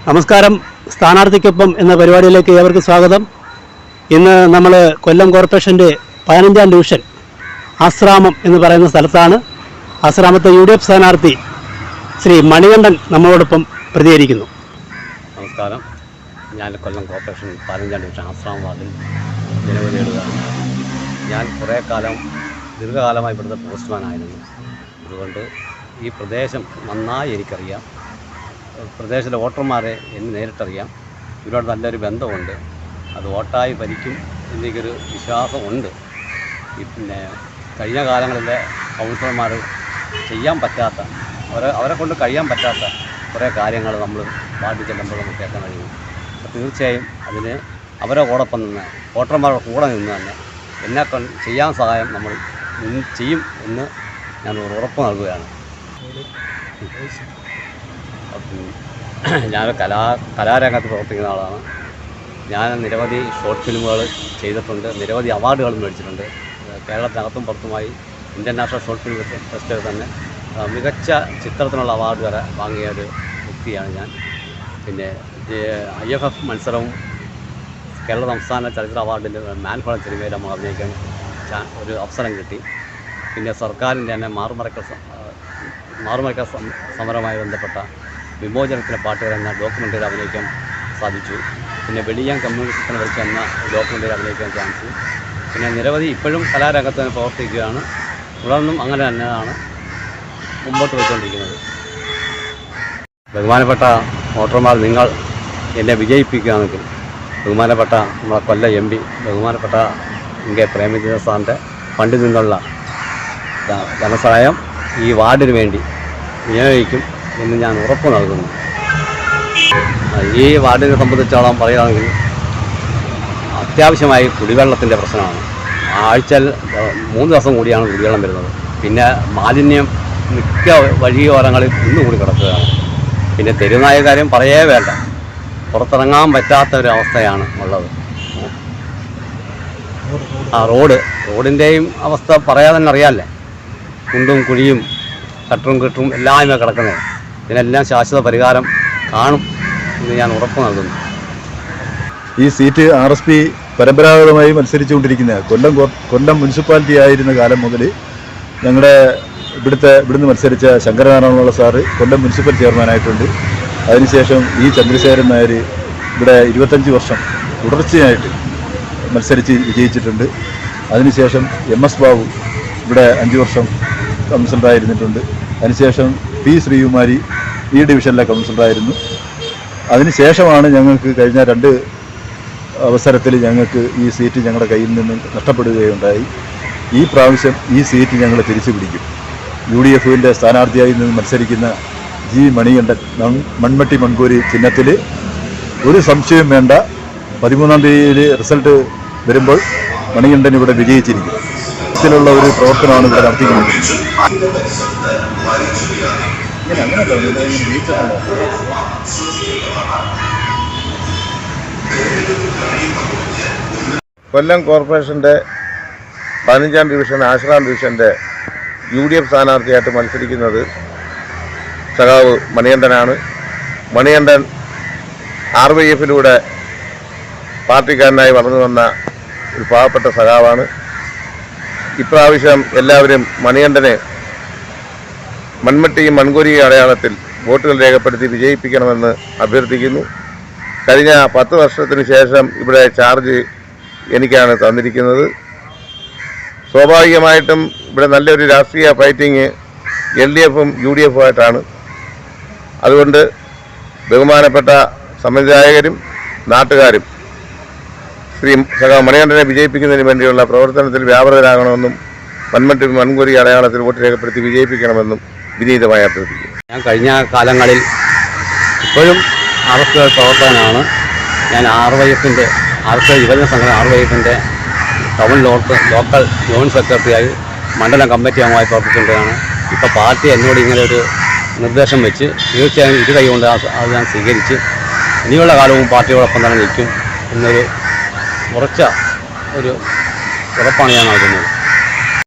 നമസ്കാരം. സ്ഥാനാർത്ഥിക്കൊപ്പം എന്ന പരിപാടിയിലേക്ക് ഏവർക്കും സ്വാഗതം. ഇന്ന് നമ്മൾ കൊല്ലം കോർപ്പറേഷൻ്റെ 15-ാം ഡിവിഷൻ ആശ്രാമം എന്ന് പറയുന്ന സ്ഥലത്താണ്. ആശ്രാമത്തെ UDF സ്ഥാനാർത്ഥി ശ്രീ മണികണ്ഠൻ നമ്മളോടൊപ്പം പ്രതികരിക്കുന്നു. നമസ്കാരം. ഞാൻ കൊല്ലം കോർപ്പറേഷൻ 15-ാം ഡിവിഷൻ ആശ്രാമം വാർഡിൽ ജനവിധിയിടുകയാണ്. ഞാൻ കുറേ കാലം ദീർഘകാലമായി ഇവിടുത്തെ പോസ്റ്റ്മാനായിരുന്നു. അതുകൊണ്ട് ഈ പ്രദേശം നന്നായി എനിക്കറിയാം. പ്രദേശത്തിലെ വോട്ടർമാരെ എന്നെ നേരിട്ടറിയാം. ഇവരോട് നല്ലൊരു ബന്ധമുണ്ട്. അത് വോട്ടായി ഭരിക്കും എന്നെനിക്കൊരു വിശ്വാസമുണ്ട്. പിന്നെ കഴിഞ്ഞ കാലങ്ങളിലെ കൗൺസിലർമാർ ചെയ്യാൻ പറ്റാത്ത അവരെ കൊണ്ട് കഴിയാൻ പറ്റാത്ത കുറേ കാര്യങ്ങൾ നമ്മൾ വാർഡിൽ ചെല്ലുമ്പോൾ നമുക്ക് കേൾക്കാൻ കഴിയും. അപ്പോൾ തീർച്ചയായും അതിന് അവരോടൊപ്പം നിന്ന് വോട്ടർമാരുടെ കൂടെ നിന്ന് തന്നെ എന്നെ ചെയ്യാൻ സഹായം നമ്മൾ ചെയ്യും എന്ന് ഞാൻ ഉറപ്പ് നൽകുകയാണ്. ഞാൻ കലാരംഗത്ത് പ്രവർത്തിക്കുന്ന ആളാണ്. ഞാൻ നിരവധി ഷോർട്ട് ഫിലിമുകൾ ചെയ്തിട്ടുണ്ട്. നിരവധി അവാർഡുകളും മേടിച്ചിട്ടുണ്ട്. കേരളത്തിനകത്തും പുറത്തുമായി ഇൻ്റർനാഷണൽ ഷോർട്ട് ഫിലിം ഫെസ്റ്റിവൽ തന്നെ മികച്ച ചിത്രത്തിനുള്ള അവാർഡ് വരെ വാങ്ങിയ ഒരു വ്യക്തിയാണ് ഞാൻ. പിന്നെ IFF മത്സരവും കേരള സംസ്ഥാന ചലച്ചിത്ര അവാർഡിൻ്റെ മാൻഫളം സിനിമയിൽ നമ്മൾ അഭിനയിക്കാൻ ഒരു അവസരം കിട്ടി. പിന്നെ സർക്കാരിൻ്റെ തന്നെ മാറുമറയ്ക്കൽ സമരവുമായി ബന്ധപ്പെട്ട വിമോചനത്തിലെ പാട്ടുകൾ എന്ന ഡോക്യുമെൻ്ററി അഭിനയിക്കാൻ സാധിച്ചു. പിന്നെ വെളിയാൻ കമ്മ്യൂണിസത്തിനെ കുറിച്ച് എന്ന ഡോക്യുമെൻ്ററി അഭിനയിക്കാൻ സാധിച്ചു. പിന്നെ നിരവധി ഇപ്പോഴും കലാരംഗത്ത് പ്രവർത്തിക്കുകയാണ്. തുടർന്നും അങ്ങനെ തന്നെയാണ് മുമ്പോട്ട് പോയിക്കൊണ്ടിരിക്കുന്നത്. ബഹുമാനപ്പെട്ട വോട്ടർമാർ, നിങ്ങൾ എന്നെ വിജയിപ്പിക്കുകയാണെങ്കിൽ ബഹുമാനപ്പെട്ട നമ്മളെ കൊല്ലം MP ബഹുമാനപ്പെട്ട പ്രേമചന്ദ്ര സാറിൻ്റെ ഫണ്ടിൽ നിന്നുള്ള ധനസഹായം ഈ വാർഡിന് വേണ്ടി വിനിയോഗിക്കും എന്ന് ഞാൻ ഉറപ്പ് നൽകുന്നു. ഈ വാർഡിനെ സംബന്ധിച്ചോളം പറയുകയാണെങ്കിൽ അത്യാവശ്യമായി കുടിവെള്ളത്തിൻ്റെ പ്രശ്നമാണ്. ആഴ്ചയിൽ 3 ദിവസം കൂടിയാണ് കുടിവെള്ളം വരുന്നത്. പിന്നെ മാലിന്യം മിക്ക വഴിയോരങ്ങളിൽ ഇന്നുകൂടി കിടക്കുകയാണ്. പിന്നെ തെരുവുനായ കാര്യം പറയേ വേണ്ട. പുറത്തിറങ്ങാൻ പറ്റാത്ത ഒരു അവസ്ഥയാണ് ഉള്ളത്. റോഡിൻ്റെയും അവസ്ഥ പറയാതെ തന്നെ അറിയാമല്ലേ. കുണ്ടും കുഴിയും കട്ടും കെട്ടും എല്ലാം കിടക്കുന്നത്. ഇതിനെല്ലാം ശാശ്വത പരിഹാരം കാണും എന്ന് ഞാൻ ഉറപ്പ് നൽകുന്നു. ഈ സീറ്റ് RSP പരമ്പരാഗതമായി മത്സരിച്ചുകൊണ്ടിരിക്കുന്ന കൊല്ലം മുനിസിപ്പാലിറ്റി ആയിരുന്ന കാലം മുതൽ ഞങ്ങളുടെ ഇവിടുന്ന് മത്സരിച്ച ശങ്കരനാരായണപിള്ള സാറ് കൊല്ലം മുനിസിപ്പൽ ചെയർമാനായിട്ടുണ്ട്. അതിനുശേഷം ചന്ദ്രശേഖരൻ നായർ ഇവിടെ 25 വർഷം തുടർച്ചയായിട്ട് മത്സരിച്ച് വിജയിച്ചിട്ടുണ്ട്. അതിനുശേഷം MS ബാബു ഇവിടെ 5 വർഷം കൗൺസിലറായിരുന്നിട്ടുണ്ട്. അതിനുശേഷം P ശ്രീകുമാരി ഈ ഡിവിഷനിലെ കൗൺസിലറായിരുന്നു. അതിനുശേഷമാണ് ഞങ്ങൾക്ക് കഴിഞ്ഞ 2 അവസരത്തിൽ ഞങ്ങൾക്ക് ഈ സീറ്റ് ഞങ്ങളുടെ കയ്യിൽ നിന്ന് നഷ്ടപ്പെടുകയുണ്ടായി. ഈ പ്രാവശ്യം ഈ സീറ്റ് ഞങ്ങൾ തിരിച്ചു പിടിക്കും. UDFൻ്റെ സ്ഥാനാർത്ഥിയായി നിന്ന് മത്സരിക്കുന്ന G മണികണ്ഠൻ മൺമട്ടി മൺകൂരി ചിഹ്നത്തിൽ ഒരു സംശയം വേണ്ട. 13-ാം തീയതി റിസൾട്ട് വരുമ്പോൾ മണികണ്ഠൻ ഇവിടെ വിജയിച്ചിരിക്കും. ത്തിലുള്ള ഒരു പ്രവർത്തനമാണ് ഇവിടെ നടത്തിക്കുന്നത്. കൊല്ലം കോർപ്പറേഷൻ്റെ 15-ാം ഡിവിഷൻ ആശ്രാം ഡിവിഷൻ്റെ UDF സ്ഥാനാർത്ഥിയായിട്ട് മത്സരിക്കുന്നത് സഖാവ് മണികണ്ഠനാണ്. മണികണ്ഠൻ RYF-ലൂടെ പാർട്ടിക്കാരനായി വളർന്നു വന്ന ഒരു പാവപ്പെട്ട സഖാവാണ്. ഇപ്രാവശ്യം എല്ലാവരും മണികണ്ഠനെ മൺമട്ടിയും മൺകൂരിയും അടയാളത്തിൽ വോട്ടുകൾ രേഖപ്പെടുത്തി വിജയിപ്പിക്കണമെന്ന് അഭ്യർത്ഥിക്കുന്നു. കഴിഞ്ഞ 10 വർഷത്തിന് ശേഷം ഇവിടെ ചാർജ് എനിക്കാണ് തന്നിരിക്കുന്നത്. സ്വാഭാവികമായിട്ടും ഇവിടെ നല്ലൊരു രാഷ്ട്രീയ ഫൈറ്റിങ് LDFും UDFുമായിട്ടാണ്. അതുകൊണ്ട് ബഹുമാനപ്പെട്ട സംവിധായകരും നാട്ടുകാരും ശ്രീ സഖാവ് മണികണ്ഠനെ വിജയിപ്പിക്കുന്നതിന് വേണ്ടിയുള്ള പ്രവർത്തനത്തിൽ വ്യാപൃതരാകണമെന്നും മൺമട്ടി മൺകൂരി അടയാളത്തിൽ വോട്ട് രേഖപ്പെടുത്തി വിജയിപ്പിക്കണമെന്നും വിനീതമായി അഭ്യർത്ഥിക്കുന്നു. ഞാൻ കഴിഞ്ഞ കാലങ്ങളിൽ ഇപ്പോഴും RSP പ്രവർത്തകനാണ്. ഞാൻ RYFൻ്റെ യുവജന സംഘടന RYFൻ്റെ ടൗൺ ലോക്കൽ ജോയിൻറ്റ് സെക്രട്ടറിയായി മണ്ഡലം കമ്മിറ്റി അംഗമായി പ്രവർത്തിച്ചുകൊണ്ടാണ്. ഇപ്പോൾ പാർട്ടി എന്നോട് ഇങ്ങനെ ഒരു നിർദ്ദേശം വെച്ച് തീർച്ചയായും ഇരു കൈകൊണ്ട് അത് ഞാൻ സ്വീകരിച്ച് ഇനിയുള്ള കാലവും പാർട്ടിയോടൊപ്പം തന്നെ നിൽക്കും എന്നൊരു ഉറച്ച ഒരു ഉറപ്പാണ് ഞാൻ നൽകുന്നത്.